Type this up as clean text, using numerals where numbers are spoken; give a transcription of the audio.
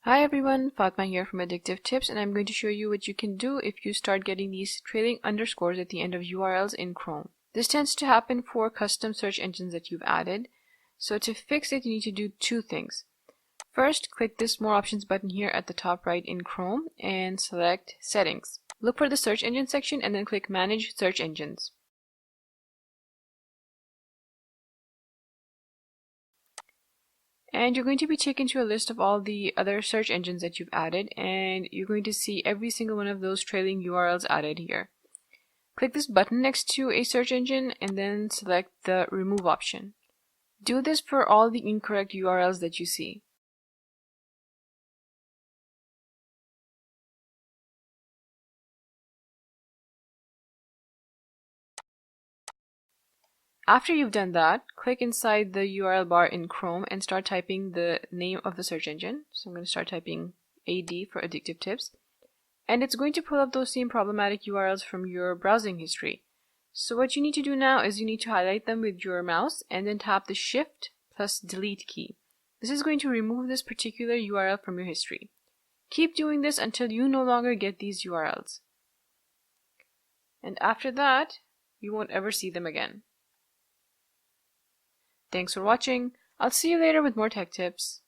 Hi everyone, Fatma here from Addictive Tips, and I'm going to show you what you can do if you start getting these trailing underscores at the end of URLs in Chrome. This tends to happen for custom search engines that you've added. So to fix it, you need to do two things. First, click this More Options button here at the top right in Chrome and select Settings. Look for the Search Engine section and then click Manage Search Engines. And you're going to be taken to a list of all the other search engines that you've added, and you're going to see every single one of those trailing URLs added here. Click this button next to a search engine and then select the Remove option. Do this for all the incorrect URLs that you see. After you've done that, click inside the URL bar in Chrome and start typing the name of the search engine. So I'm going to start typing AD for Addictive Tips. And it's going to pull up those same problematic URLs from your browsing history. So what you need to do now is you need to highlight them with your mouse and then tap the Shift plus Delete key. This is going to remove this particular URL from your history. Keep doing this until you no longer get these URLs. And after that, you won't ever see them again. Thanks for watching. I'll see you later with more tech tips.